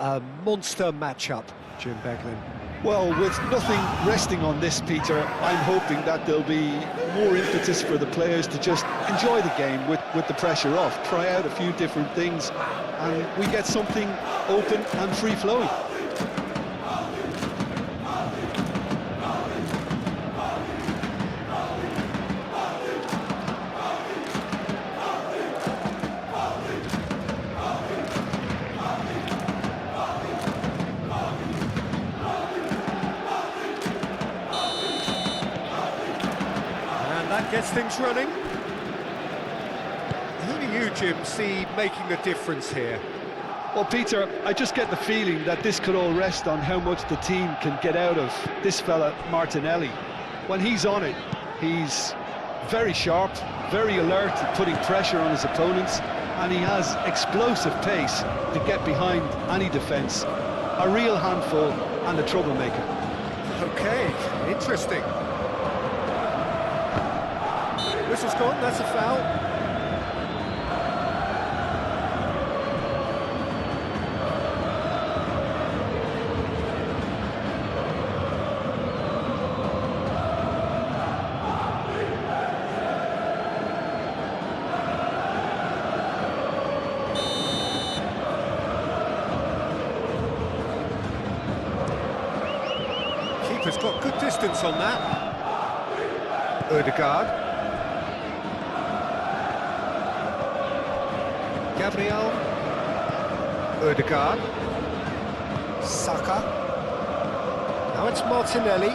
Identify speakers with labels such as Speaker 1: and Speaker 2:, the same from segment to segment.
Speaker 1: a monster matchup, Jim Beglin.
Speaker 2: Well, with nothing resting on this, Peter, I'm hoping that there'll be more impetus for the players to just enjoy the game with the pressure off, try out a few different things, and we get something open and free-flowing.
Speaker 1: That gets things running. Who do you, Jim, see making a difference here?
Speaker 2: Well, Peter, I just get the feeling that this could all rest on how much the team can get out of this fella, Martinelli. When he's on it, he's very sharp, very alert at putting pressure on his opponents, and he has explosive pace to get behind any defence. A real handful and a troublemaker.
Speaker 1: Okay, interesting. Whistle's gone, that's a foul. Keeper's got good distance on that. Ødegaard. Gabriel, Ødegaard, Saka, now it's Martinelli,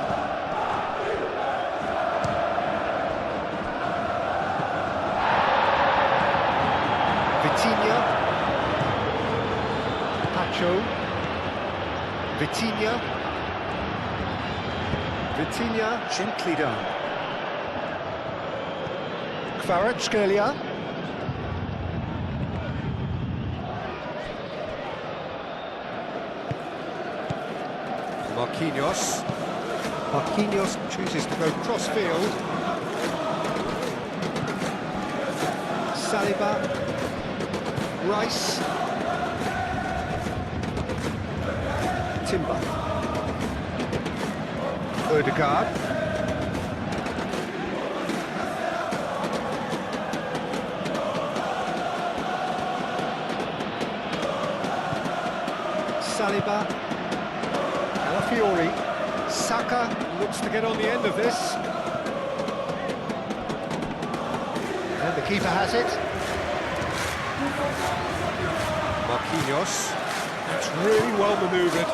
Speaker 1: Vitinha, Pacho, Vitinha, gently done, Kvaratskhelia. Marquinhos chooses to go cross-field. Saliba. Rice. Timber. Ødegaard. Saliba. Fiori, Saka looks to get on the end of this. And the keeper has it. Marquinhos. That's really well manoeuvred.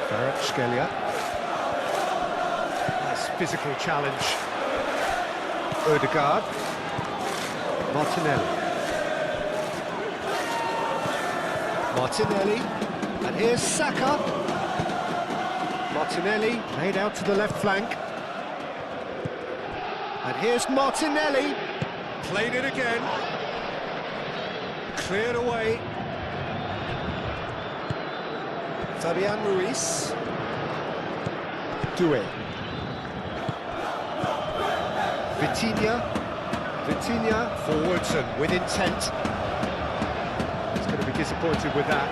Speaker 1: Kvaratskhelia. Nice physical challenge. Ødegaard. Martinelli. And here's Saka. Martinelli laid out to the left flank. And here's Martinelli. Played it again. Cleared away. Fabian Ruiz. Doué. Vitinha forwards and with intent. He's going to be disappointed with that.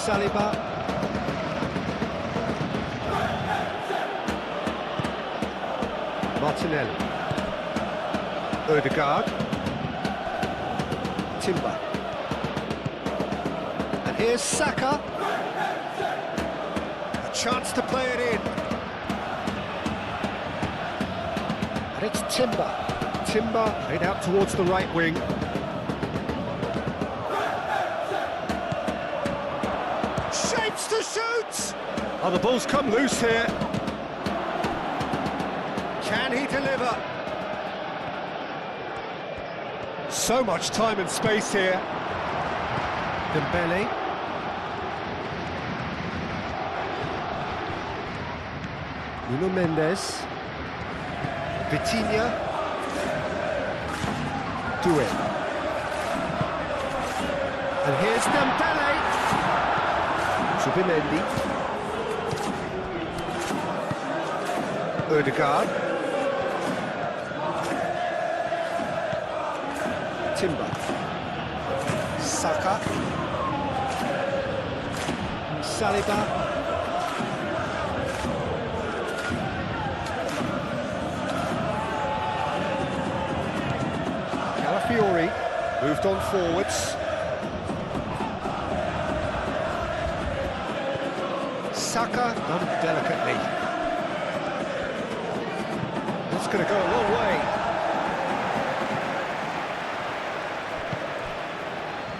Speaker 1: Saliba. Martinelli. Ødegaard. Timber. And here's Saka. A chance to play it in. And it's Timber. Timber laid out towards the right wing. To shoot! Oh, the ball's come loose here. Can he deliver? So much time and space here. Dembele. Nuno Mendes. Vitinha. Doué. And here's Dembele. Zubimendi. Ødegaard. Timber. Saka. Saliba. Calafiori moved on forwards. Saka done it delicately. That's going to go a long way.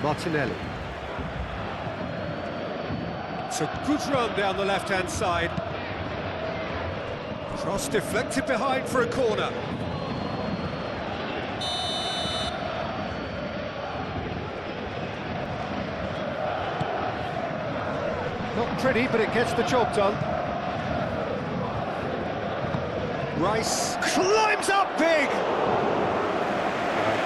Speaker 1: Martinelli. It's a good run down the left-hand side. Cross deflected behind for a corner. Not pretty, but it gets the job done. Rice climbs up big!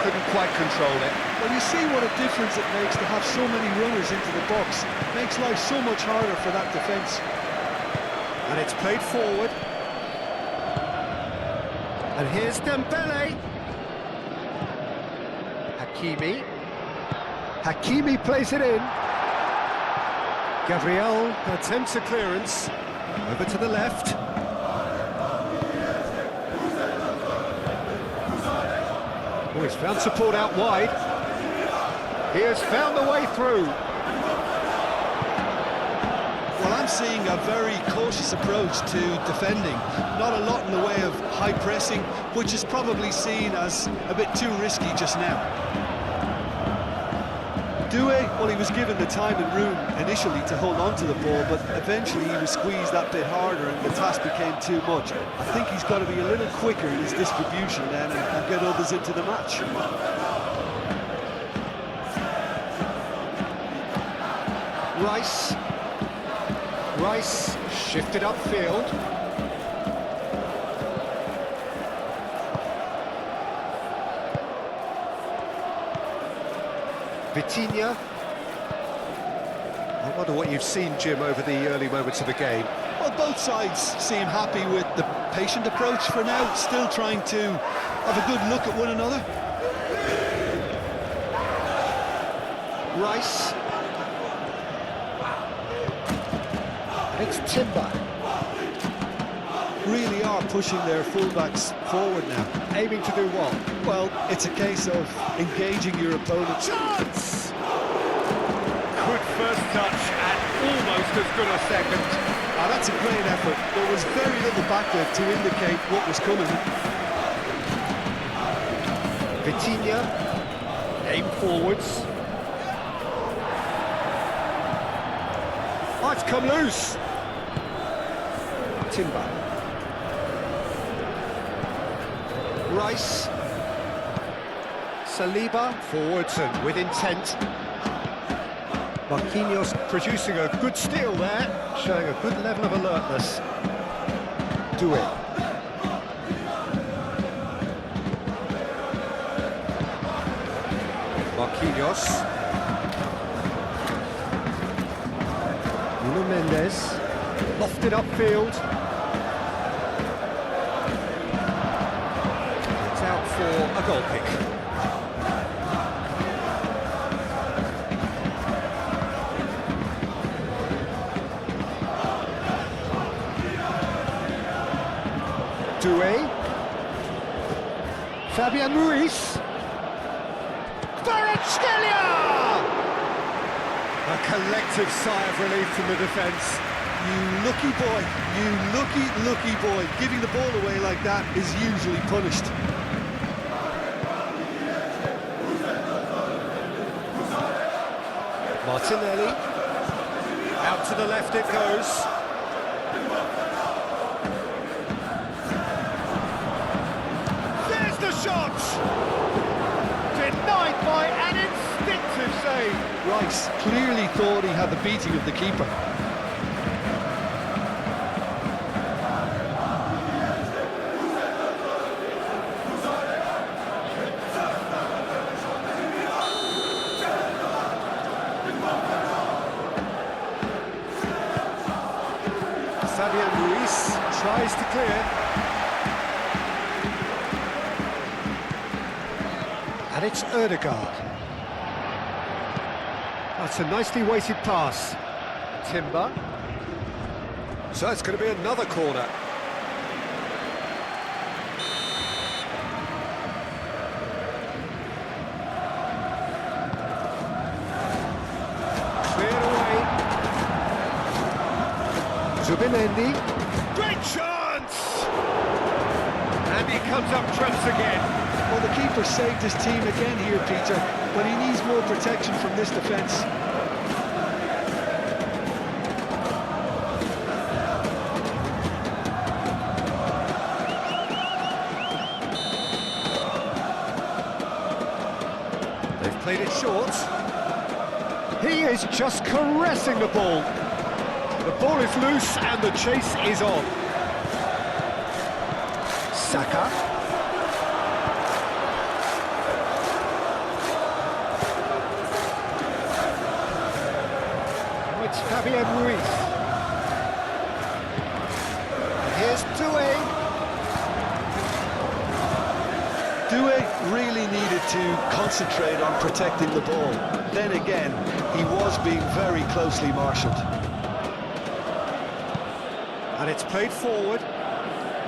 Speaker 1: Couldn't quite control it.
Speaker 2: Well, you see what a difference it makes to have so many runners into the box. It makes life so much harder for that defence.
Speaker 1: And it's played forward. And here's Dembele. Hakimi. Hakimi plays it in. Gabriel attempts a clearance. Over to the left. Oh, he's found support out wide. He has found the way through.
Speaker 2: Well, I'm seeing a very cautious approach to defending. Not a lot in the way of high pressing, which is probably seen as a bit too risky just now. Doué, well, he was given the time and room initially to hold on to the ball, but eventually he was squeezed that bit harder and the task became too much. I think he's got to be a little quicker in his distribution then and get others into the match.
Speaker 1: Rice shifted upfield. Vitinha. I wonder what you've seen, Jim, over the early moments of the game.
Speaker 2: Well, both sides seem happy with the patient approach for now, still trying to have a good look at one another.
Speaker 1: Rice. And it's Timber.
Speaker 2: Really are pushing their fullbacks forward now.
Speaker 1: Aiming to do what?
Speaker 2: Well, it's a case of engaging your opponent.
Speaker 1: Chance! Good first touch and almost as good a second.
Speaker 2: Ah, that's a great effort. There was very little back there to indicate what was coming.
Speaker 1: Vitinha. Aim forwards. Oh, it's come loose. Timber. Rice. Saliba. Forwards and with intent. Marquinhos producing a good steal there, showing a good level of alertness. Doué. Marquinhos. Nuno Mendes. Lofted upfield. It's out for a goal kick. Doué. Fabian Ruiz. Kvaratskhelia! A collective sigh of relief from the defence.
Speaker 2: You lucky boy, you lucky boy. Giving the ball away like that is usually punished.
Speaker 1: Martinelli. Out to the left it goes. Shot! Denied by an instinctive save.
Speaker 2: Rice clearly thought he had the beating of the keeper.
Speaker 1: Fabian Ruiz tries to clear. And it's Ødegaard. That's a nicely weighted pass. Timber. So it's going to be another corner. Cleared away. Zubimendi. Great chance! And he comes up trumps again.
Speaker 2: Well, the keeper saved his team again here, Peter, but he needs more protection from this defence.
Speaker 1: They've played it short. He is just caressing the ball. The ball is loose and the chase is on. Saka. It's Fabian Ruiz. And here's Doué.
Speaker 2: Doué really needed to concentrate on protecting the ball. Then again, he was being very closely marshalled.
Speaker 1: And it's played forward.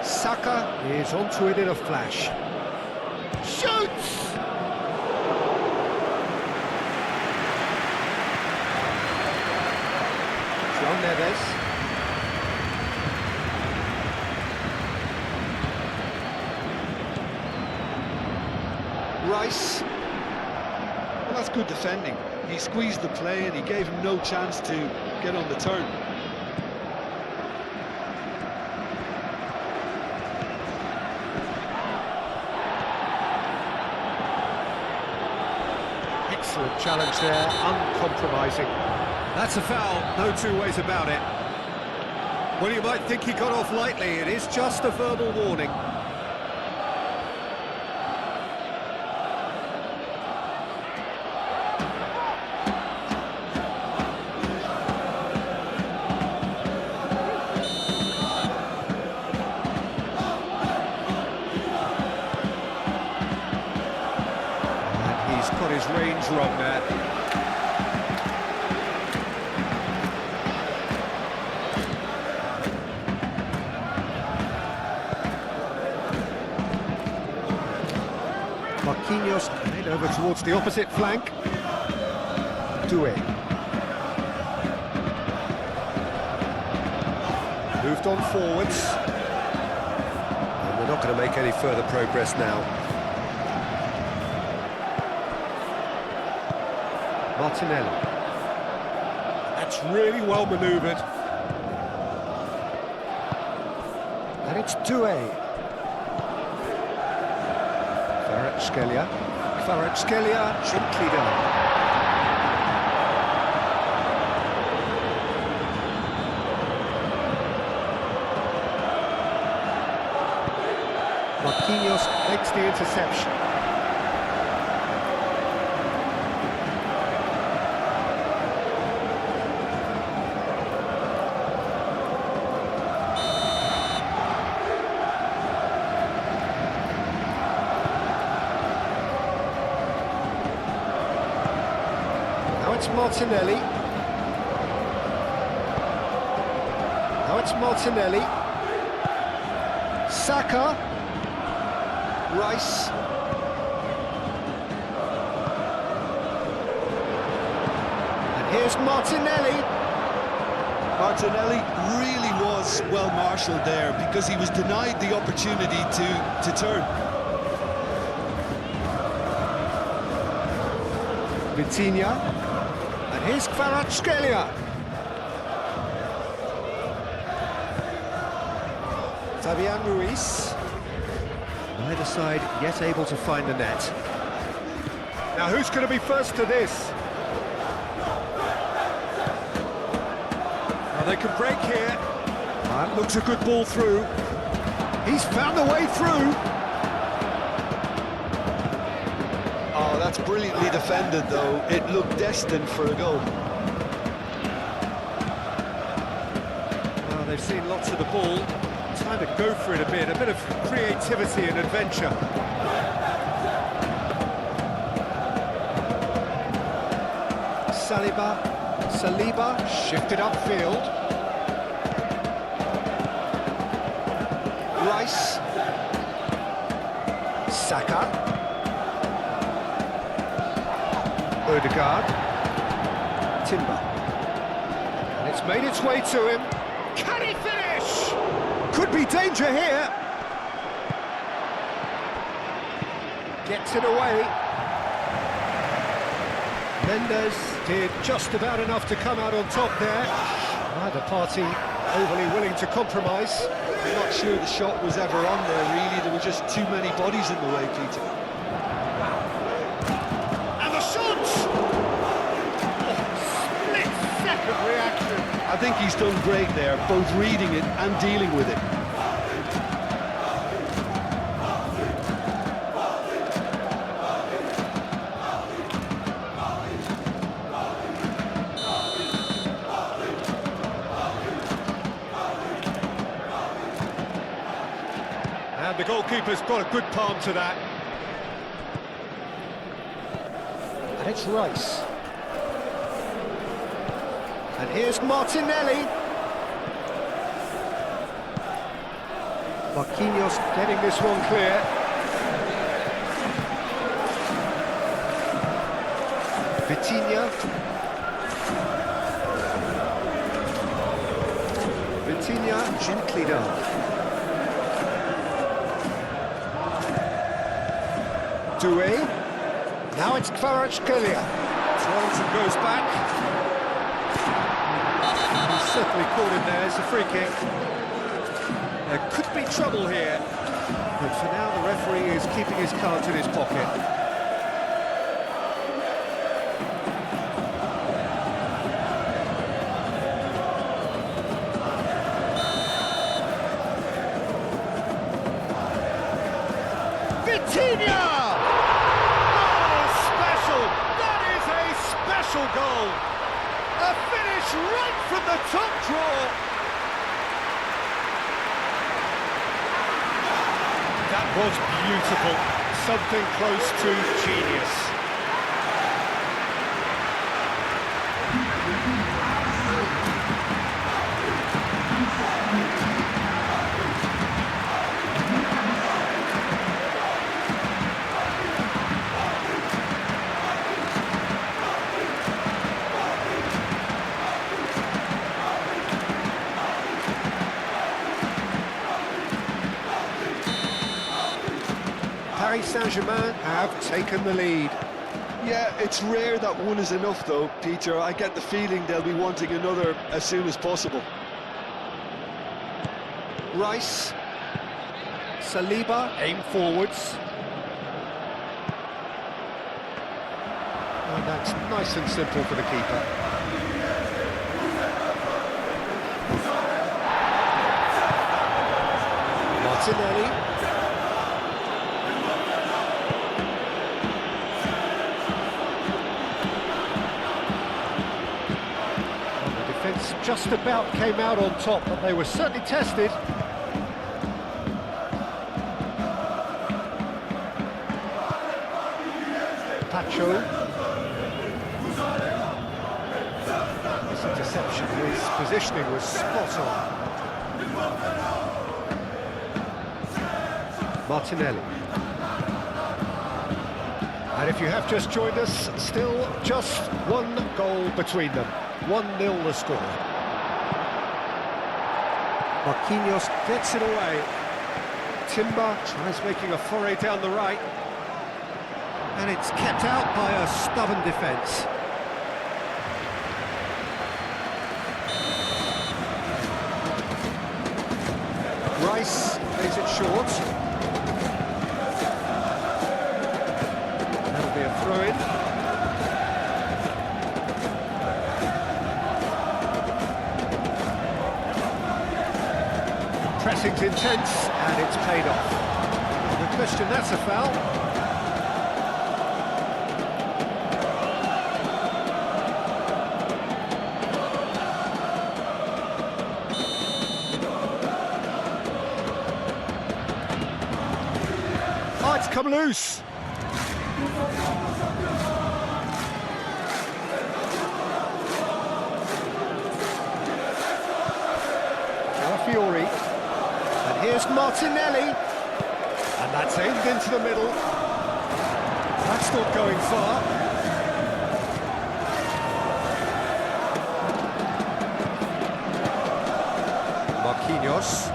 Speaker 1: Saka is onto it in a flash. Shoots! João Neves.
Speaker 2: Rice. Well, that's good defending. He squeezed the play and he gave him no chance to get on the turn.
Speaker 1: Excellent challenge there, uncompromising. That's a foul, no two ways about it. Well, you might think he got off lightly, it is just a verbal warning. And he's got his range wrong there. Marquinhos made over towards the opposite flank. Doué. Moved on forwards. And we're not going to make any further progress now. Martinelli. That's really well manoeuvred. And it's Doué. Kvaratskhelia, gently done. Marquinhos makes the interception. It's Martinelli. Now it's Martinelli. Saka. Rice. And here's Martinelli.
Speaker 2: Martinelli really was well marshalled there because he was denied the opportunity to turn.
Speaker 1: Vitinha. And here's Kvaratskhelia. Fabian Ruiz. Neither side yet able to find the net. Now who's going to be first to this? Now they can break here. That looks a good ball through. He's found a way through.
Speaker 2: Oh, that's brilliantly defended, though. It looked destined for a goal.
Speaker 1: Well, they've seen lots of the ball. Time to go for it a bit of creativity and adventure. Saliba shifted upfield. Rice. Saka. Odegaard. Timber. And it's made its way to him. Can he finish? Could be danger here. Gets it away. Mendes did just about enough to come out on top there. Neither party overly willing to compromise.
Speaker 2: I'm not sure the shot was ever on there, really. There were just too many bodies in the way, Peter.
Speaker 1: And the shot! Split-second reaction.
Speaker 2: I think he's done great there, both reading it and dealing with it.
Speaker 1: And the goalkeeper's got a good palm to that. And it's Rice. And here's Martinelli. Marquinhos getting this one clear. Vitinha. Vitinha gently done. Doué. Now it's Kvaratskhelia. Throws and goes back. He's certainly caught him there. It's a free kick. There could be trouble here. But for now, the referee is keeping his cards in his pocket. Vitinha! Goal. A finish right from the top draw. That was beautiful. Something close to genius. Paris Saint-Germain have taken the lead.
Speaker 2: Yeah, it's rare that one is enough though, Peter. I get the feeling they'll be wanting another as soon as possible.
Speaker 1: Rice. Saliba, aim forwards. And that's nice and simple for the keeper. Martinelli. Just about came out on top, but they were certainly tested. Pacho. This interception, his positioning was spot on. Martinelli. And if you have just joined us, still just one goal between them. 1-0 the score. Marquinhos gets it away. Timber tries making a foray down the right. And it's kept out by a stubborn defence. Rice plays it short. That'll be a throw-in. Pressing's intense, and it's paid off. No question, that's a foul. Oh, it's come loose. Martinelli. And that's aimed into the middle. That's not going far. Marquinhos.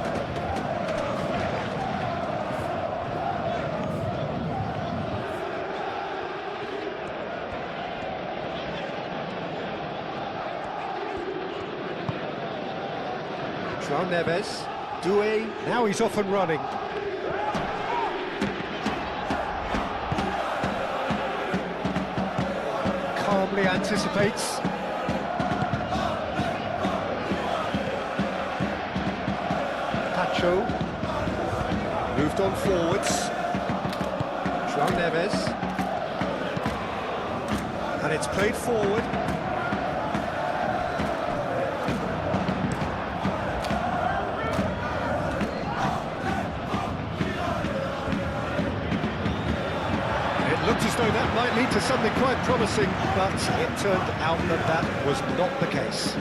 Speaker 1: João Neves, Doué, now he's off and running. Calmly anticipates. Pacho, moved on forwards. João Neves. And it's played forward. Looked as though that might lead to something quite promising, but it turned out that that was not the case.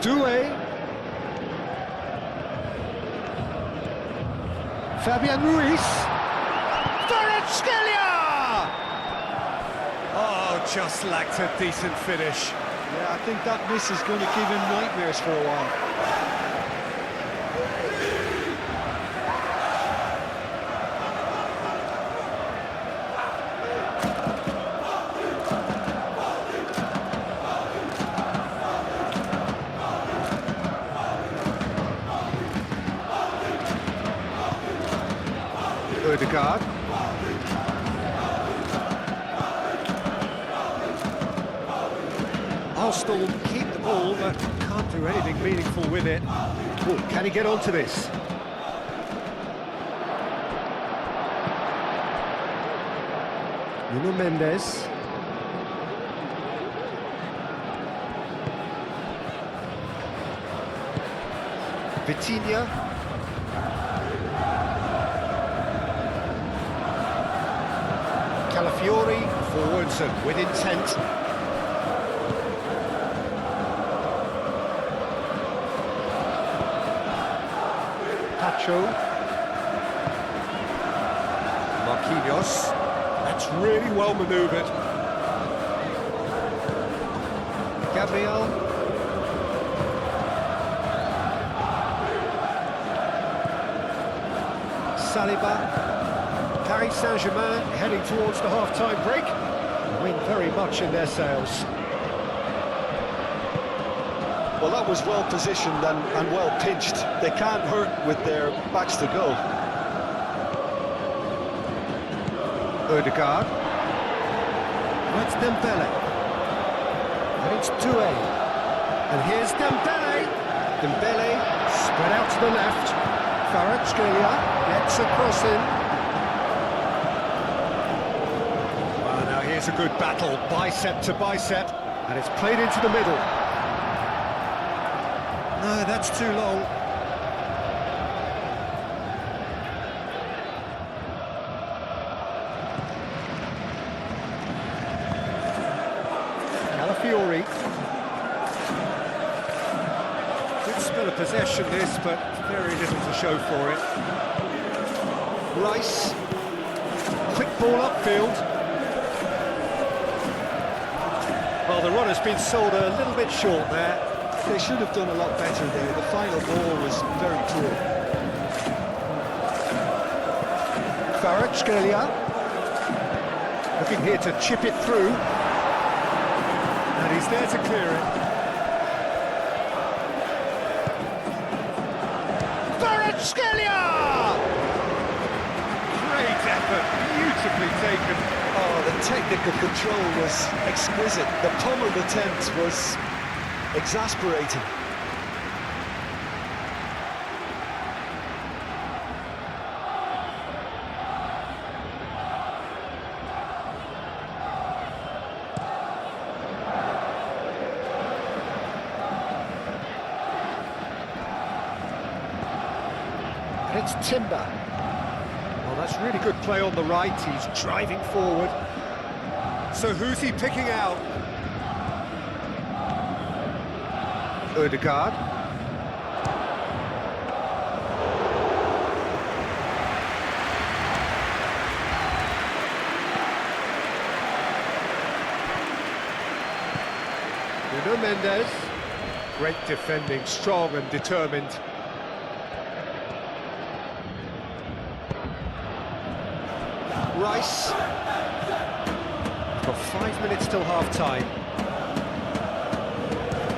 Speaker 1: Doué. Fabian Ruiz. Kvaratskhelia! Oh, just lacked a decent finish.
Speaker 2: Yeah, I think that miss is going to give him nightmares for a while.
Speaker 1: Odegaard. Arsenal keep the ball, but can't do anything meaningful with it. Ooh, can he get onto this? Nuno Mendes. Vitinha. Calafiori, forwards and with intent. Pacho. Marquinhos. That's really well manoeuvred. Gabriel. Saliba. Paris Saint-Germain heading towards the half-time break. Win very much in their sails.
Speaker 2: Well, that was well positioned and well pitched. They can't hurt with their backs to go.
Speaker 1: Odegaard. That's Dembele. And it's Doué. And here's Dembele. Dembele spread out to the left. Kvaratskhelia gets a cross in. It's a good battle, bicep to bicep, and it's played into the middle. No, that's too long. Calafiori. Good spell of possession this, but very little to show for it. Rice. Quick ball upfield. Well, the run has been sold a little bit short there.
Speaker 2: They should have done a lot better there. The final ball was very poor.
Speaker 1: Kvaratskhelia looking here to chip it through. And he's there to clear it. Kvaratskhelia! Great effort, beautifully taken.
Speaker 2: Oh, the technical control was exquisite. The pummeled attempt was exasperating.
Speaker 1: And it's Timber. Well, that's really good play on the right. He's driving forward. So who's he picking out? Odegaard. Nuno Mendes. Great defending, strong and determined. Rice. Got 5 minutes till half-time.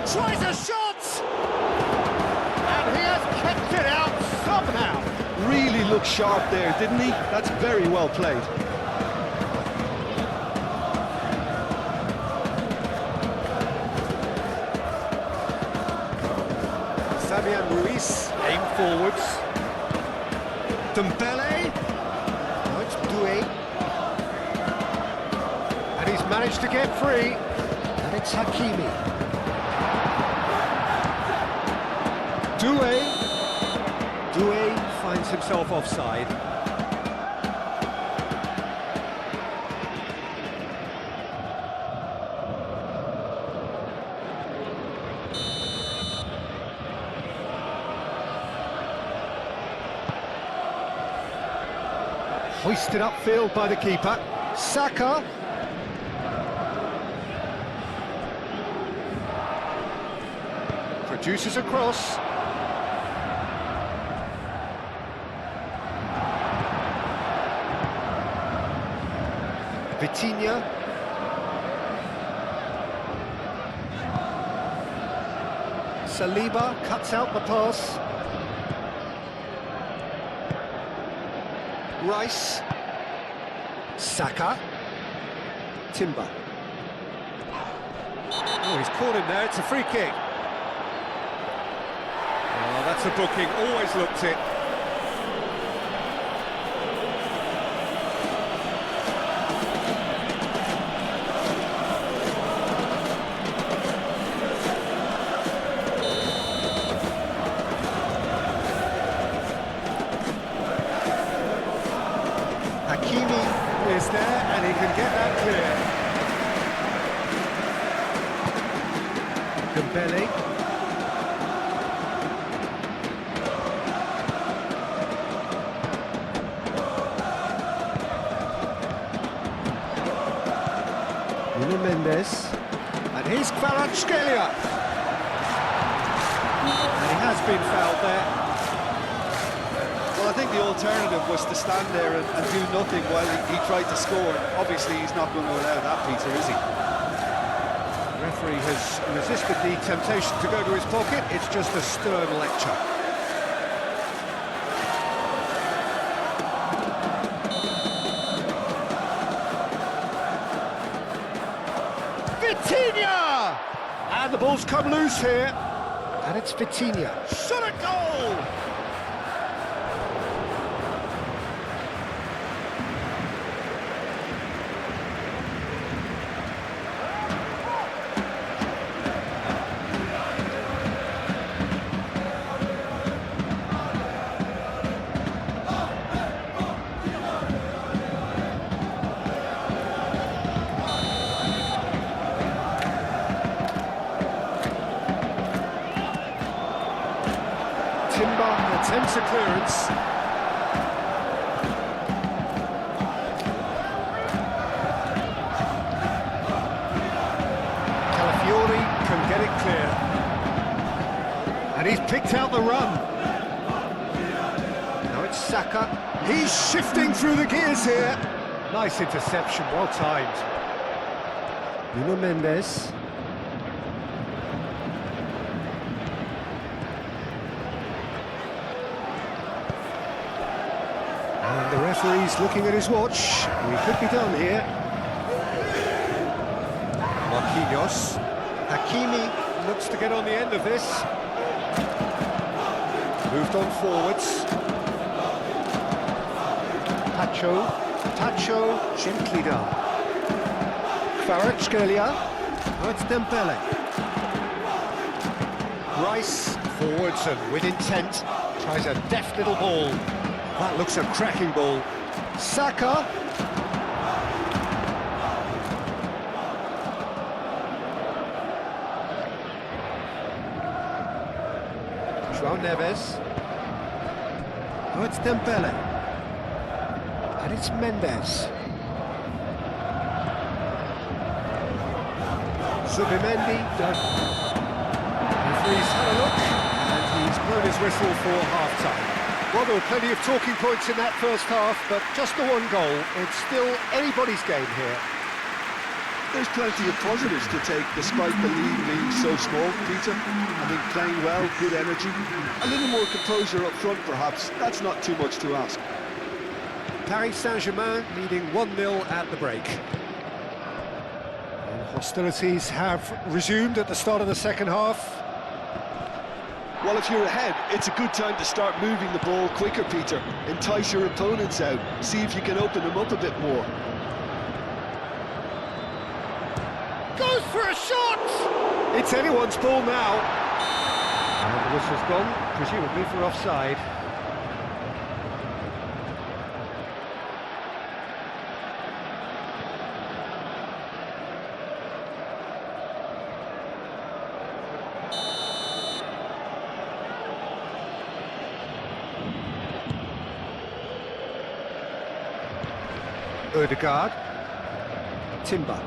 Speaker 1: Tries a shot! And he has kept it out somehow.
Speaker 2: Really looked sharp there, didn't he? That's very well played.
Speaker 1: Fabian Ruiz, aim forwards. Dembele. Now it's Doué. And he's managed to get free. And it's Hakimi. Doué. Doué finds himself offside. Hoisted upfield by the keeper. Saka. Produces a cross. Vitinha. Saliba cuts out the pass. Rice. Saka. Timber. Oh, he's caught him there, it's a free kick. Oh, that's a booking, always looked it. Hakimi is there and he can get that clear. Dembele. Nuno Mendes. And here's Kvaratskhelia. And he has been fouled there.
Speaker 2: Well, I think the alternative was to stand there and do nothing while he tried to score. Obviously, he's not going to allow that, Peter, is he?
Speaker 1: The referee has resisted the temptation to go to his pocket. It's just a stern lecture. Vitinha! And the ball's come loose here. And it's Vitinha. Shot a goal! Timber attempts a clearance. Calafiori can get it clear. And he's picked out the run. Now it's Saka. He's shifting through the gears here. Nice interception, well timed. Nuno Mendes. And the referee's looking at his watch. We could be done here. Marquinhos. Hakimi looks to get on the end of this. Moved on forwards. Tacho, gently done. Kvaratskhelia. Oh, it's Dembele. Rice, forwards and with intent. Tries a deft little ball. That looks a cracking ball. Saka. João Neves. Oh, it's Dembele. And it's Mendes. Zubimendi. Referee's had a look, and he's blown his whistle for half-time. Well, there were plenty of talking points in that first half, but just the one goal. It's still anybody's game here.
Speaker 2: There's plenty of positives to take, despite the lead being so small, Peter. I think playing well, good energy, a little more composure up front, perhaps. That's not too much to ask.
Speaker 1: Paris Saint-Germain leading 1-0 at the break. And hostilities have resumed at the start of the second half.
Speaker 2: Well, if you're ahead, it's a good time to start moving the ball quicker, Peter. Entice your opponents out, see if you can open them up a bit more.
Speaker 1: Goes for a shot! It's anyone's ball now. And the whistle's gone, presumably for offside. Ødegaard, Timber.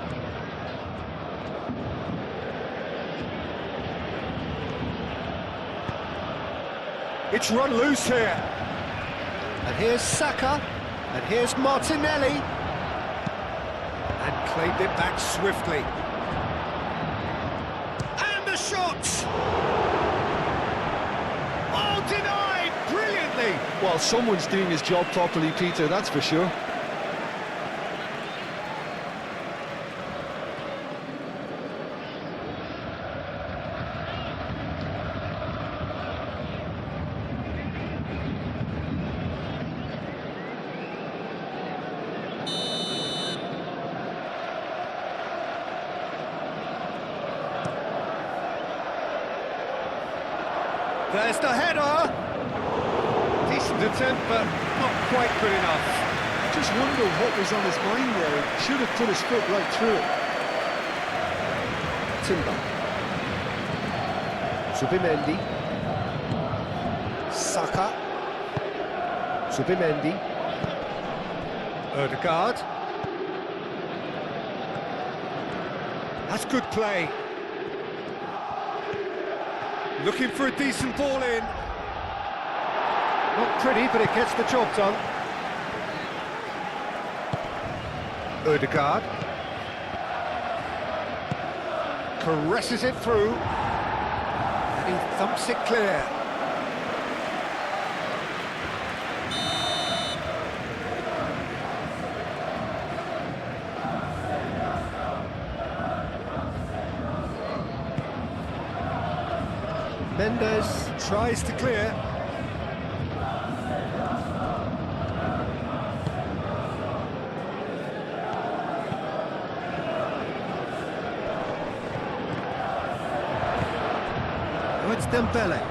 Speaker 1: It's run loose here. And here's Saka, and here's Martinelli. And claimed it back swiftly. And the shot! Oh, denied brilliantly!
Speaker 2: Well, someone's doing his job properly, Peter, that's for sure.
Speaker 1: There's the header! Decent attempt, but not quite good enough.
Speaker 2: Just wonder what was on his mind there. Should have put his foot right through it.
Speaker 1: Timber. Zubimendi. Saka. Zubimendi. Ødegaard. That's good play. Looking for a decent ball in. Not pretty, but it gets the job done. Ødegaard. Caresses it through. And he thumps it clear. Mendes tries to clear. Oh, it's Dembele.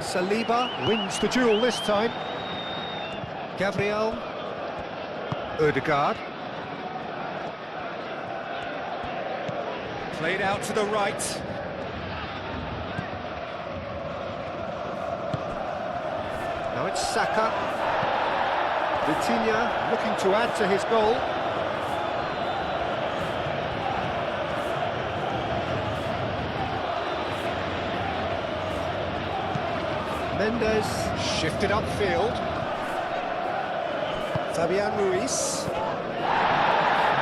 Speaker 1: Saliba wins the duel this time. Gabriel. Ødegaard. Played out to the right. Now it's Saka. Vitinha looking to add to his goal. Mendes shifted upfield. Fabian Ruiz.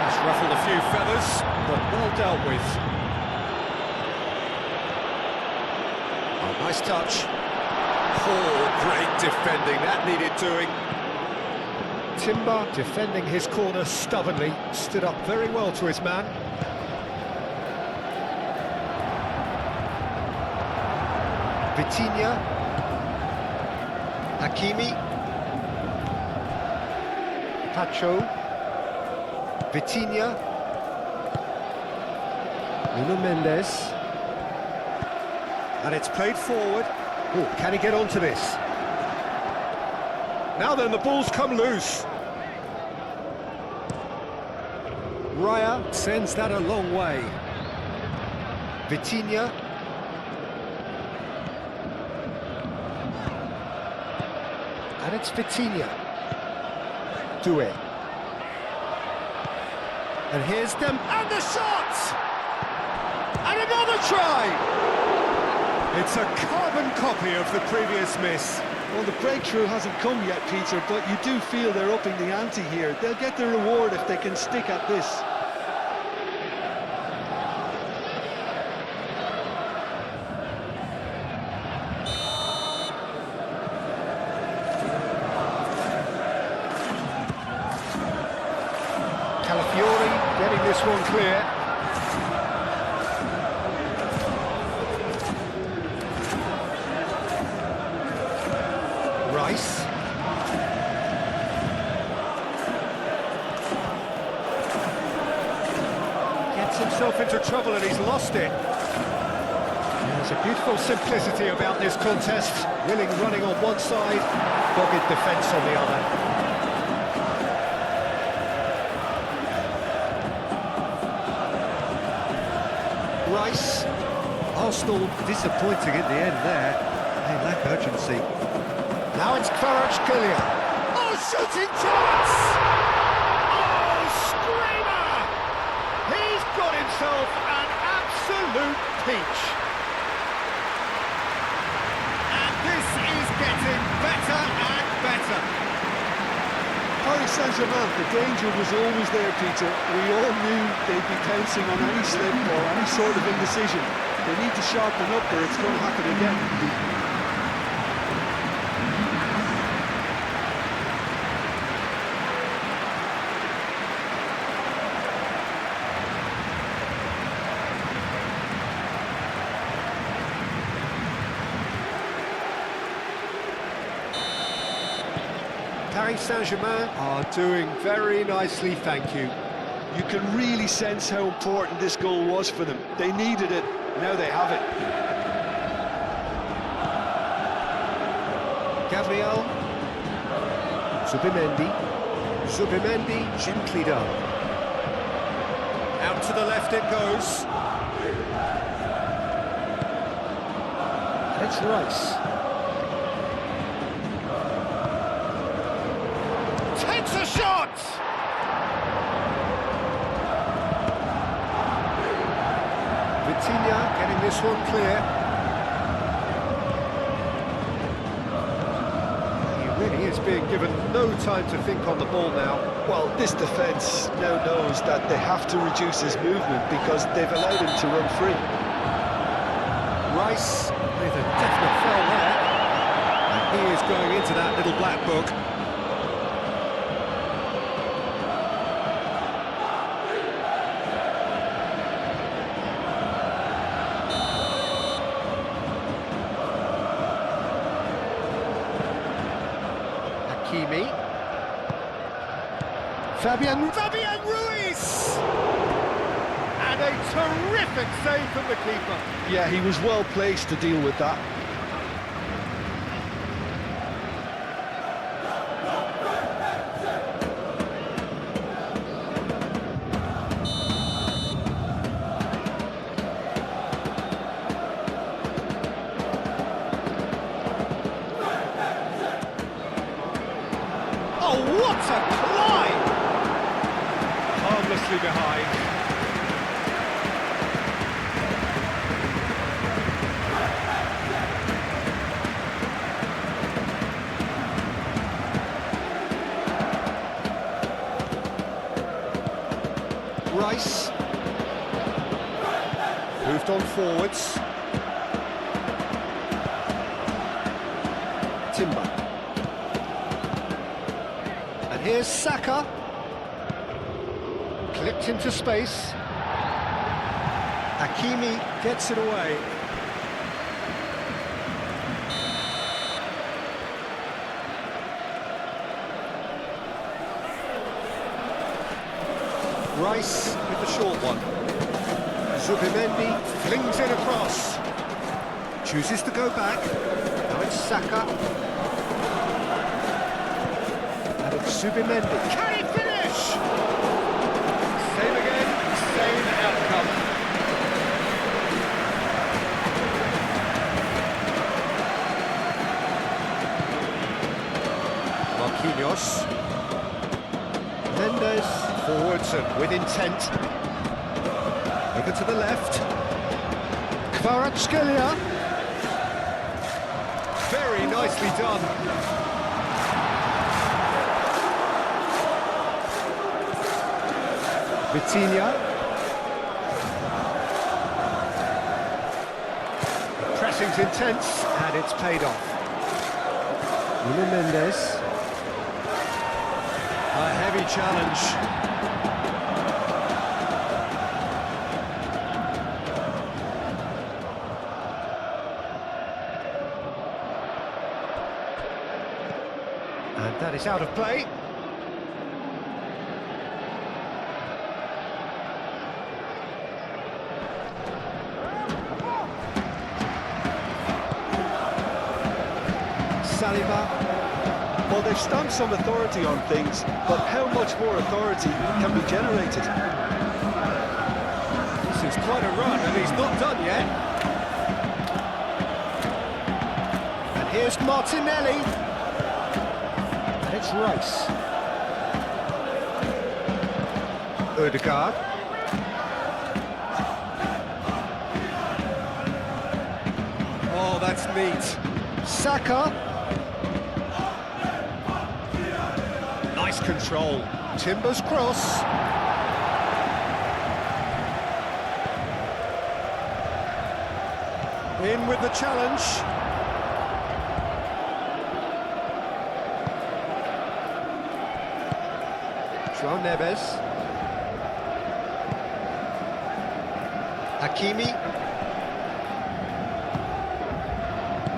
Speaker 1: He's ruffled a few feathers, but well dealt with. Oh, nice touch. Oh, great defending, that needed doing. Timber defending his corner stubbornly, stood up very well to his man. Vitinha. Hakimi. Pacho. Vitinha. Nuno Mendes. And it's played forward. Oh, can he get onto this? Now then, the ball's come loose. Raya sends that a long way. Vitinha. And it's Vitinha. Doué. And here's them, and the shot! And another try! It's a carbon copy of the previous miss.
Speaker 2: Well, the breakthrough hasn't come yet, Peter, but you do feel they're upping the ante here. They'll get the reward if they can stick at this.
Speaker 1: Calafiori getting this one clear. Rice. Gets himself into trouble and he's lost it. There's a beautiful simplicity about this contest. Willing running on one side, dogged defence on the other. Rice. Arsenal disappointing at the end there. They lack urgency. Now it's Kvaratskhelia. Oh, shooting chance! Oh, screamer! He's got himself an absolute peach. And this is getting better and better.
Speaker 2: Paris Saint-Germain, the danger was always there, Peter. We all knew they'd be pouncing on any slip or any sort of indecision. They need to sharpen up or it's going to happen again.
Speaker 1: Paris Saint-Germain are doing very nicely, thank you.
Speaker 2: You can really sense how important this goal was for them. They needed it, now they have it.
Speaker 1: Gabriel. Zubimendi. Zubimendi, gently done. Out to the left it goes. It's Rice. Takes a shot! Vitinha getting this one clear. He really is being given no time to think on the ball now.
Speaker 2: Well, this defence now knows that they have to reduce his movement because they've allowed him to run free.
Speaker 1: Rice with a definite foul there. And he is going into that little black book. Fabian Ruiz! And a terrific save from the keeper.
Speaker 2: Yeah, he was well placed to deal with that.
Speaker 1: Oh, what a climb! Harmlessly behind. Rice. Moved on forwards. Timber. And here's Saka. Clipped into space. Hakimi gets it away. Rice with the short one. Zubimendi flings it across. Chooses to go back. Now it's Saka. And it's Zubimendi. Can he finish? Same again, same outcome. Marquinhos. Mendes forwards and with intent. Over to the left. Kvaratskhelia. Very nicely done. Vitinha. Pressing's intense, and it's paid off. Nuno Mendes. A heavy challenge. And that is out of play. Saliba.
Speaker 2: Well, they've stamped some authority on things, but how much more authority can be generated?
Speaker 1: This is quite a run, and he's not done yet. And here's Martinelli. And it's Rice. Ødegaard. Oh, that's neat. Saka. Nice control. Timber's cross. In with the challenge. João Neves. Hakimi.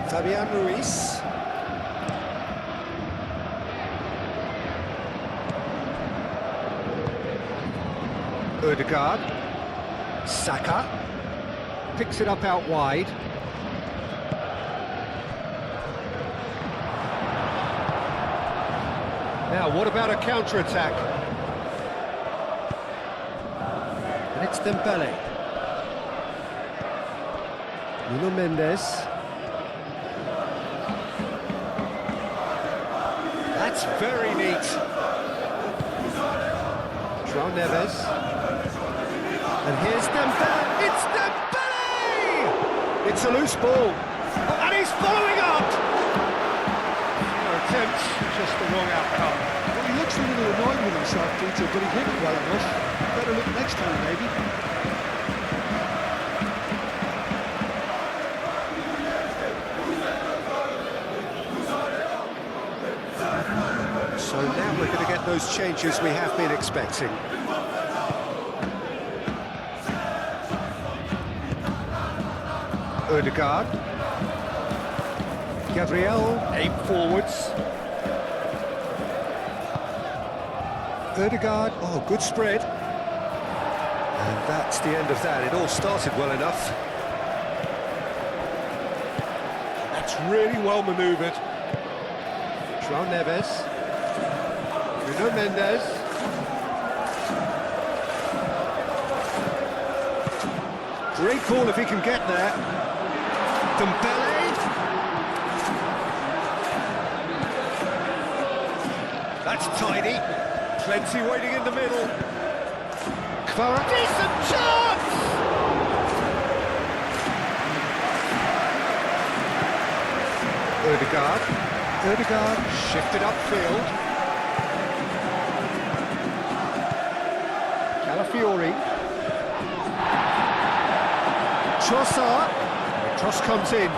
Speaker 1: Fabian Ruiz. Ødegaard. Saka. Picks it up out wide. Now, what about a counter-attack? And it's Dembele. Nuno Mendes. That's very neat. João Neves. And here's Dembele. It's Dembele! It's a loose ball. Oh, and he's following up! Attempt, just the wrong outcome.
Speaker 2: Well, he looks a little annoyed with himself, Peter, but he hit it well enough. Better look next time, maybe.
Speaker 1: So now we're going to get those changes we have been expecting. Ødegaard. Gabriel, aim forwards. Ødegaard, oh, good spread. And that's the end of that. It all started well enough. That's really well manoeuvred. João Neves. Nuno Mendes. Great call if he can get there. Dembele. That's tidy. Plenty waiting in the middle. Kvara. Decent chance! Ødegaard. Ødegaard shifted upfield. Calafiori. Trossard. The cross comes in.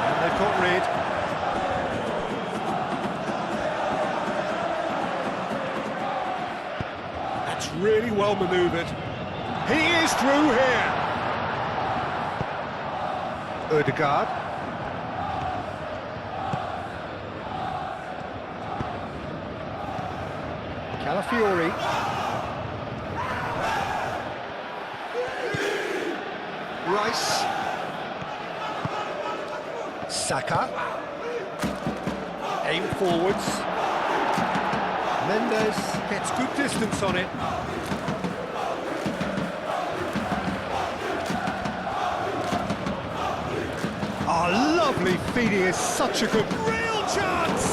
Speaker 1: And they've got rid. That's really well manoeuvred. He is through here. Ødegaard. Calafiori. Rice. Saka. Aim forwards. Mendes gets good distance on it. Oh, lovely feeding is such a good... Real chance!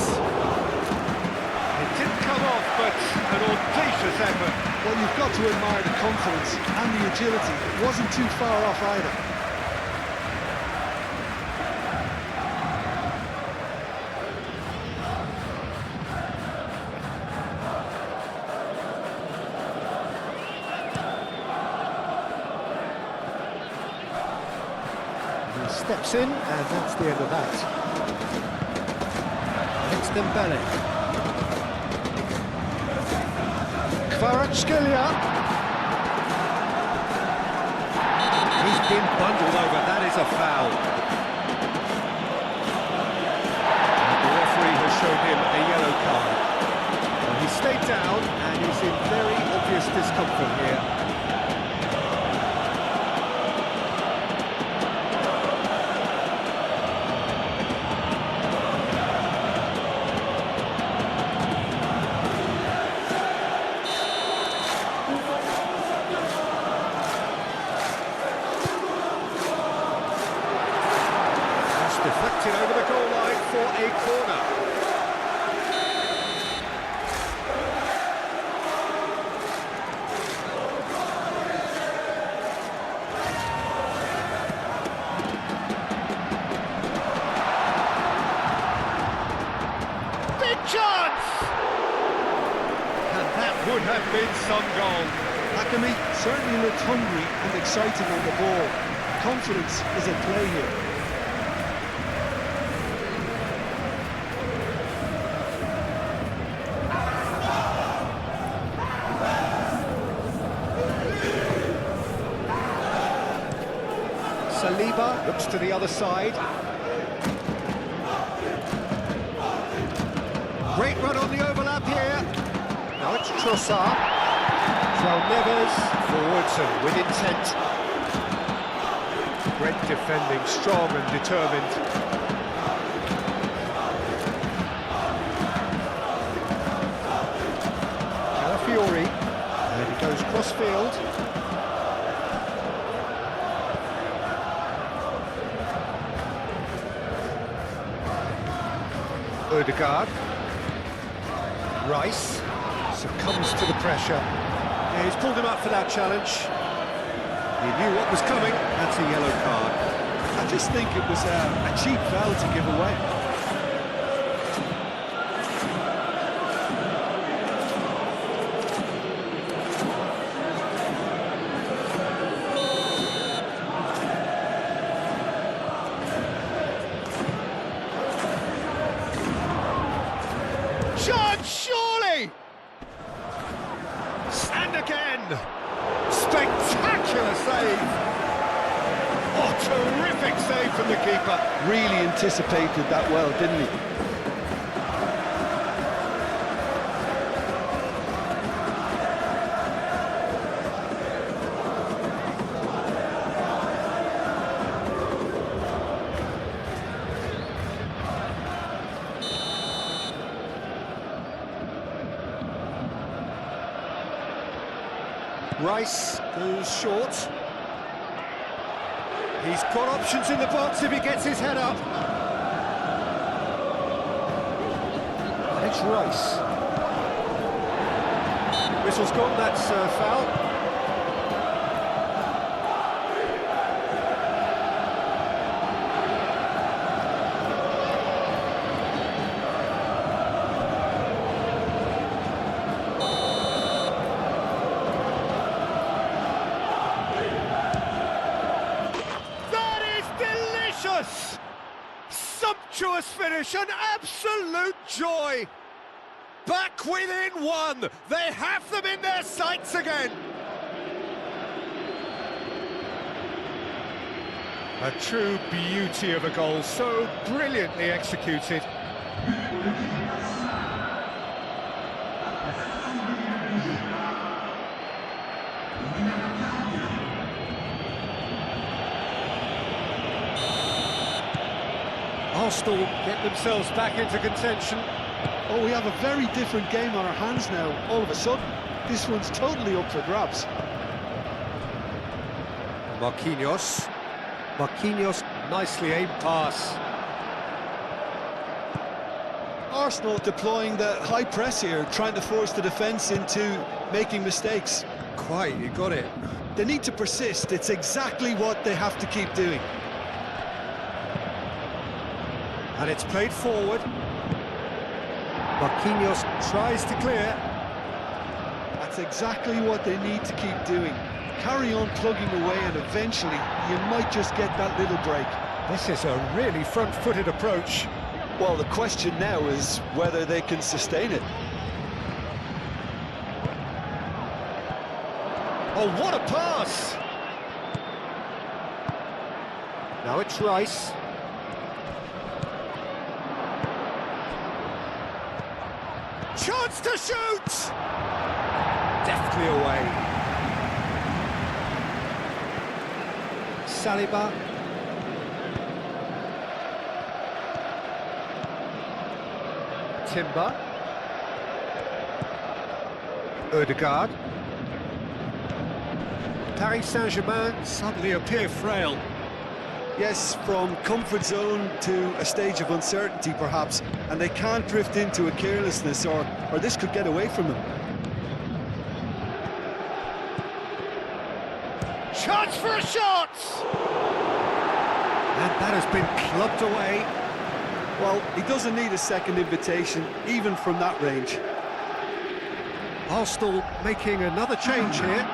Speaker 1: It didn't come off, but an audacious effort.
Speaker 2: Well, you've got to admire the confidence and the agility. It wasn't too far off either.
Speaker 1: He steps in, and that's the end of that. It's Dembele. Kvaratskhelia. He's been bundled over, that is a foul. And the referee has shown him a yellow card. Well, he stayed down and is in very obvious discomfort here. Deflected over the goal line for a corner. Big chance! And that would have been some goal.
Speaker 2: Hakimi certainly looked hungry and excited on the ball. Confidence is at play here.
Speaker 1: Saliba looks to the other side. Great run on the overlap here. Now it's Trossard. João Neves forwards and with intent. Great defending, strong and determined. Calafiori, and he goes cross-field. Odegaard. Rice succumbs to the pressure. Yeah, he's pulled him up for that challenge. He knew what was coming. That's a yellow card.
Speaker 2: I just think it was a cheap foul to give away.
Speaker 1: Shot, surely! And again! Spectacular save! Oh, terrific save from the keeper.
Speaker 2: Really anticipated that well, didn't he?
Speaker 1: Rice goes short. He's got options in the box if he gets his head up. And it's Rice. Whistle's gone, that's foul. Sumptuous finish, an absolute joy. Back within one. They have them in their sights again. A true beauty of a goal, so brilliantly executed. Arsenal get themselves back into contention.
Speaker 2: Oh, we have a very different game on our hands now, all of a sudden. This one's totally up for grabs.
Speaker 1: Marquinhos. Marquinhos, nicely aimed pass.
Speaker 2: Arsenal deploying the high press here, trying to force the defence into making mistakes.
Speaker 1: Quite, you got it.
Speaker 2: They need to persist, it's exactly what they have to keep doing.
Speaker 1: And it's played forward. Marquinhos tries to clear.
Speaker 2: That's exactly what they need to keep doing. Carry on plugging away and eventually you might just get that little break.
Speaker 1: This is a really front-footed approach.
Speaker 2: Well, the question now is whether they can sustain it.
Speaker 1: Oh, what a pass! Now it's Rice. Chance to shoot! Deftly away. Saliba. Timber. Ødegaard. Paris Saint-Germain suddenly appear frail.
Speaker 2: Yes, from comfort zone to a stage of uncertainty perhaps, and they can't drift into a carelessness or this could get away from them.
Speaker 1: Chance for a shot! And that has been clubbed away.
Speaker 2: Well, he doesn't need a second invitation, even from that range.
Speaker 1: Arsenal making another change here.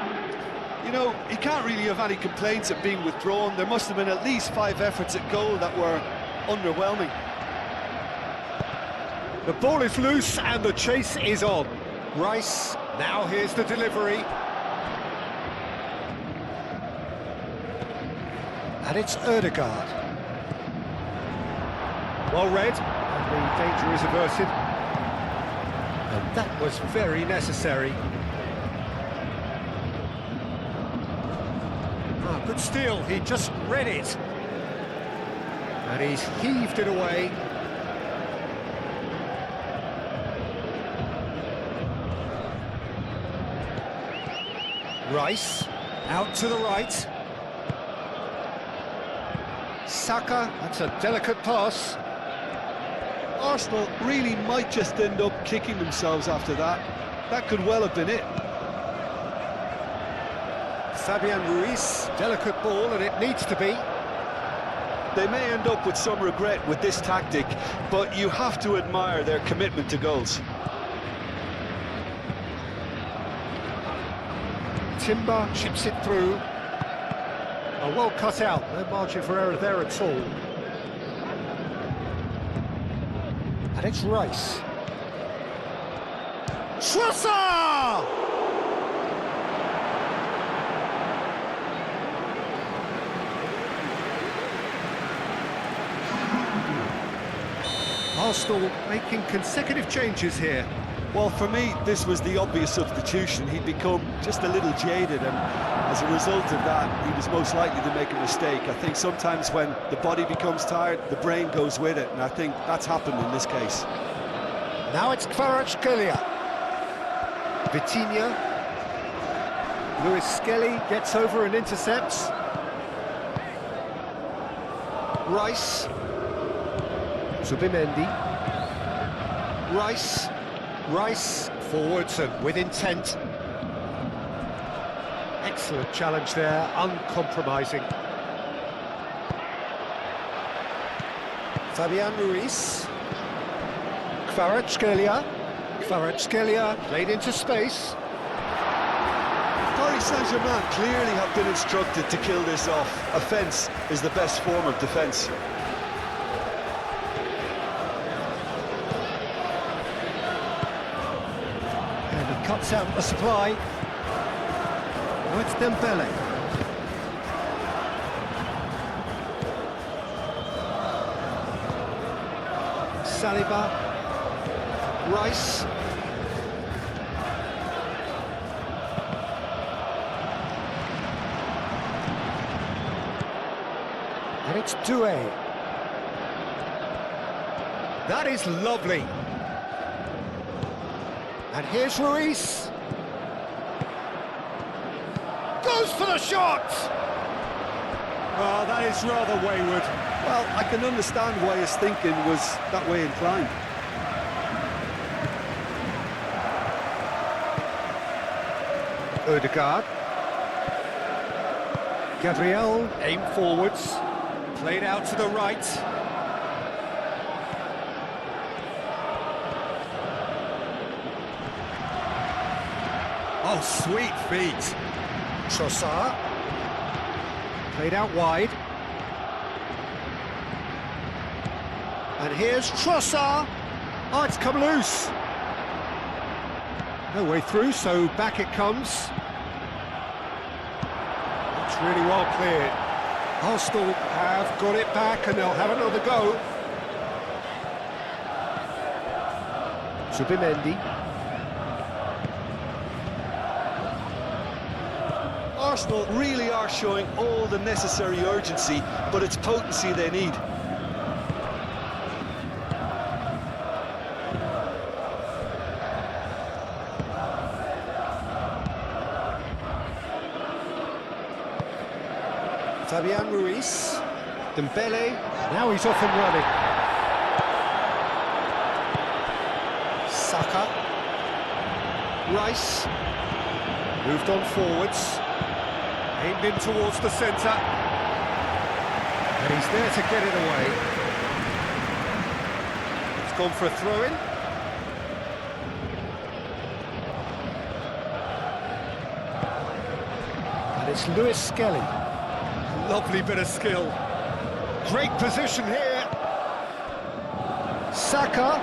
Speaker 2: You know, he can't really have any complaints at being withdrawn. There must have been at least 5 efforts at goal that were underwhelming.
Speaker 1: The ball is loose and the chase is on. Rice, now here's the delivery. And it's Ødegaard. Well read, and the danger is averted. And that was very necessary. Good steal, he just read it. And he's heaved it away. Rice, out to the right. Saka, that's a delicate pass.
Speaker 2: Arsenal really might just end up kicking themselves after that. That could well have been it.
Speaker 1: Fabian Ruiz, delicate ball, and it needs to be.
Speaker 2: They may end up with some regret with this tactic, but you have to admire their commitment to goals.
Speaker 1: Timber chips it through. Oh, well cut out, no margin for error there at all. And it's Rice. Trossard! Arsenal making consecutive changes here.
Speaker 2: Well, for me, this was the obvious substitution. He'd become just a little jaded, and as a result of that, he was most likely to make a mistake. I think sometimes when the body becomes tired, the brain goes with it, and I think that's happened in this case.
Speaker 1: Now it's Kvaratskhelia. Vitinha. Lewis Skelly gets over and intercepts. Rice. Zubimendi. Rice forwards and with intent. Excellent challenge there, uncompromising. Fabian Ruiz. Kvaratskhelia played into space.
Speaker 2: Paris Saint-Germain clearly have been instructed to kill this off. Offence is the best form of defence.
Speaker 1: Cuts out the supply. Now it's Dembele. Saliba. Rice. And it's Doué. That is lovely. And here's Ruiz. Goes for the shot! Oh, that is rather wayward.
Speaker 2: Well, I can understand why his thinking was that way inclined.
Speaker 1: Ødegaard. Gabriel, aim forwards. Played out to the right. Oh, sweet feet. Trossard. Played out wide. And here's Trossard. Oh, it's come loose. No way through, so back it comes. It's really well cleared. Arsenal have got it back and they'll have another go. Zubimendi.
Speaker 2: Arsenal really are showing all the necessary urgency, but it's potency they need.
Speaker 1: Fabian Ruiz. Dembele. Now he's off and running. Saka. Rice. Moved on forwards. Aimed in towards the centre. And he's there to get it away. It's gone for a throw-in. And it's Lewis Skelly. Lovely bit of skill. Great position here. Saka.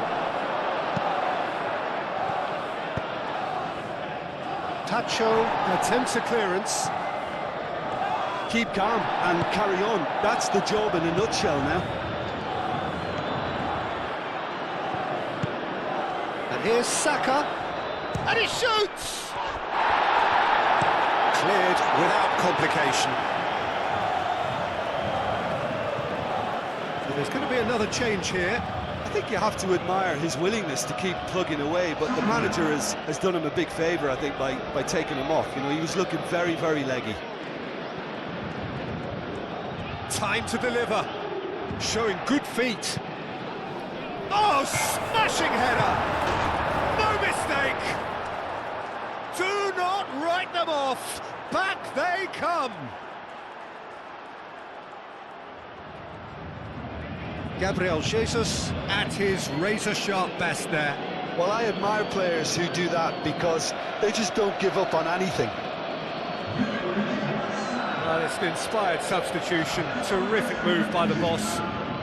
Speaker 1: Tacho attempts a clearance.
Speaker 2: Keep calm and carry on. That's the job in a nutshell now.
Speaker 1: And here's Saka. And he shoots! Cleared without complication. So there's going to be another change here.
Speaker 2: I think you have to admire his willingness to keep plugging away, but the manager has done him a big favour, I think, by taking him off. You know, he was looking very, very leggy.
Speaker 1: Time to deliver. Showing good feet. Oh, smashing header! No mistake! Do not write them off! Back they come! Gabriel Jesus at his razor-sharp best there.
Speaker 2: Well, I admire players who do that because they just don't give up on anything.
Speaker 1: Well, it's an inspired substitution. Terrific move by the boss.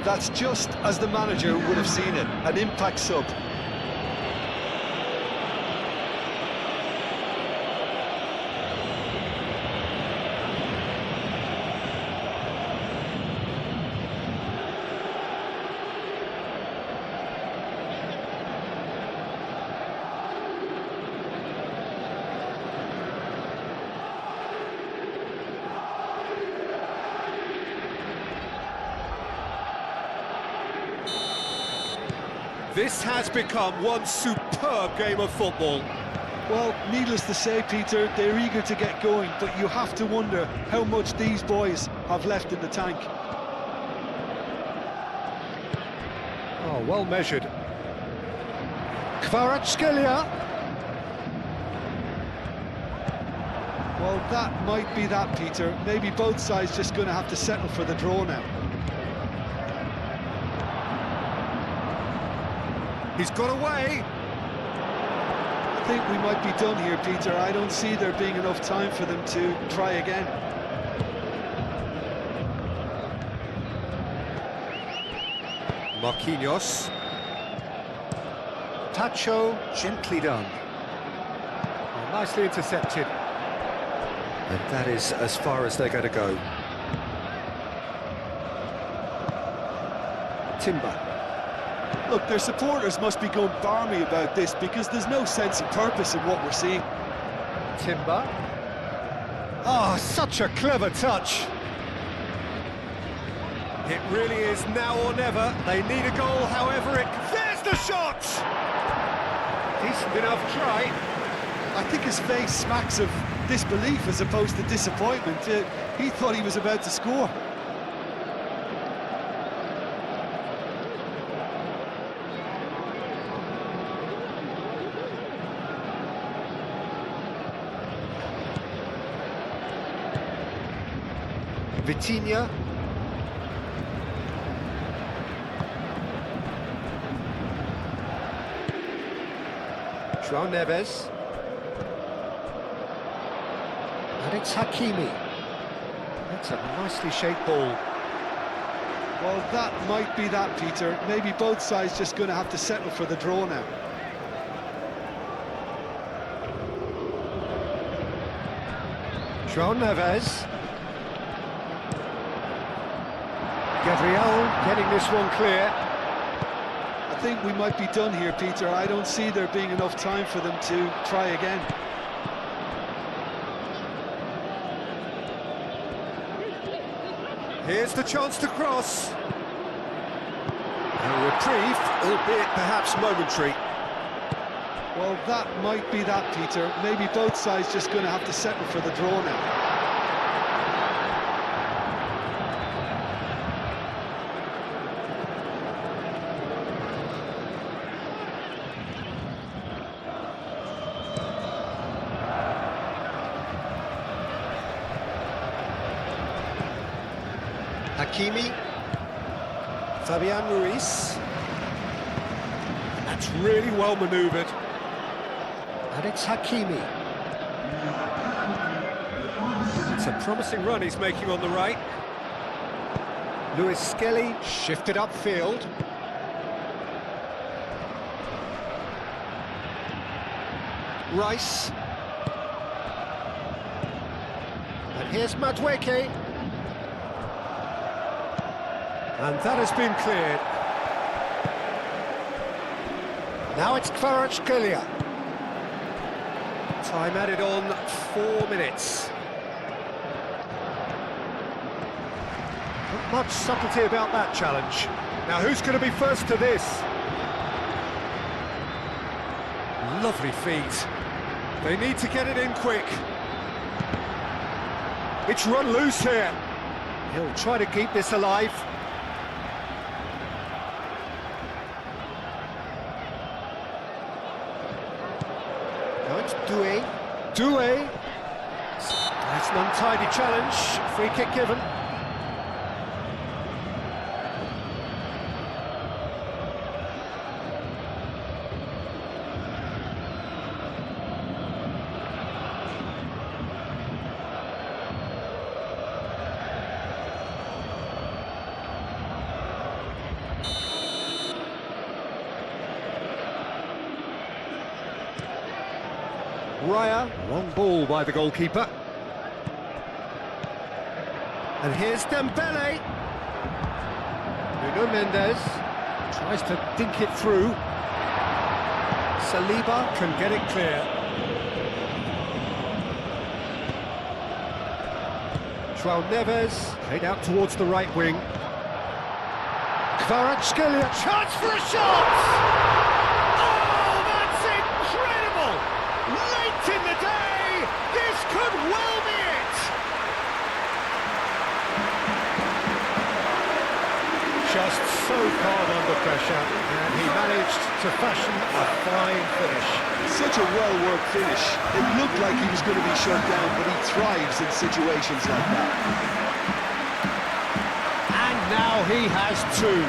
Speaker 2: That's just as the manager would have seen it, an impact sub.
Speaker 1: This has become one superb game of football.
Speaker 2: Well, needless to say, Peter, they're eager to get going, but you have to wonder how much these boys have left in the tank.
Speaker 1: Oh, well measured. Kvaratskhelia.
Speaker 2: Well, that might be that, Peter. Maybe both sides just going to have to settle for the draw now.
Speaker 1: He's got away.
Speaker 2: I think we might be done here, Peter. I don't see there being enough time for them to try again.
Speaker 1: Marquinhos. Tacho, gently done. Oh, nicely intercepted. And that is as far as they're going to go. Timber.
Speaker 2: Look, their supporters must be going barmy about this because there's no sense of purpose in what we're seeing.
Speaker 1: Timber. Oh, such a clever touch. It really is now or never. They need a goal, however it... There's the shot! Decent enough try.
Speaker 2: I think his face smacks of disbelief as opposed to disappointment. He thought he was about to score.
Speaker 1: Vitinha. João Neves. And it's Hakimi. That's a nicely shaped ball.
Speaker 2: Well, that might be that, Peter. Maybe both sides just going to have to settle for the draw now.
Speaker 1: João Neves. Gabriel getting this one clear.
Speaker 2: I think we might be done here, Peter. I don't see there being enough time for them to try again.
Speaker 1: Here's the chance to cross. A reprieve, albeit perhaps momentary.
Speaker 2: Well, that might be that, Peter. Maybe both sides just going to have to settle for the draw now.
Speaker 1: Hakimi, Fabian Ruiz. That's really well manoeuvred. And it's Hakimi. It's a promising run he's making on the right. Lewis Skelly shifted upfield. Rice. And here's Madueke. And that has been cleared. Now it's Kvaratskhelia. Time added on 4 minutes. Not much subtlety about that challenge. Now who's going to be first to this? Lovely feet. They need to get it in quick. It's run loose here. He'll try to keep this alive. Doué. That's an untidy challenge. Free kick given. Raya, long ball by the goalkeeper. And here's Dembele. Nuno Mendes tries to dink it through. Saliba can get it clear. João Neves played out towards the right wing. Kvaratskhelia, chance for a shot! In the day, this could well be it. Just so calm under pressure, and he managed to fashion a fine finish.
Speaker 2: Such a well-worked finish. It looked like he was going to be shut down, but he thrives in situations like that.
Speaker 1: And now he has two.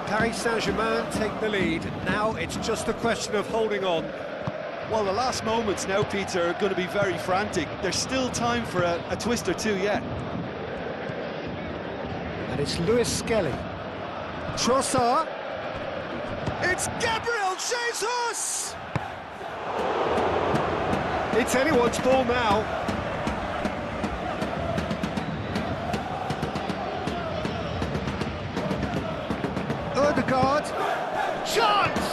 Speaker 1: Paris Saint-Germain take the lead. Now it's just a question of holding on.
Speaker 2: Well, the last moments now, Peter, are going to be very frantic. There's still time for a twist or two yet.
Speaker 1: And it's Lewis Skelly. Trossard. It's Gabriel Jesus! It's anyone's ball now. Odegaard, chance!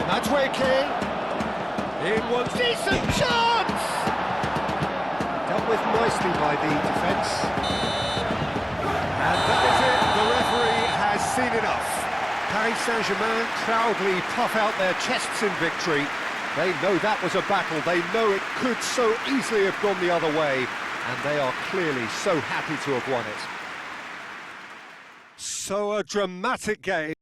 Speaker 1: Madueke, in one decent chance! Dealt with nicely by the defence. And that is it, the referee has seen enough. Paris Saint-Germain proudly puff out their chests in victory. They know that was a battle, they know it could so easily have gone the other way, and they are clearly so happy to have won it. So a dramatic game.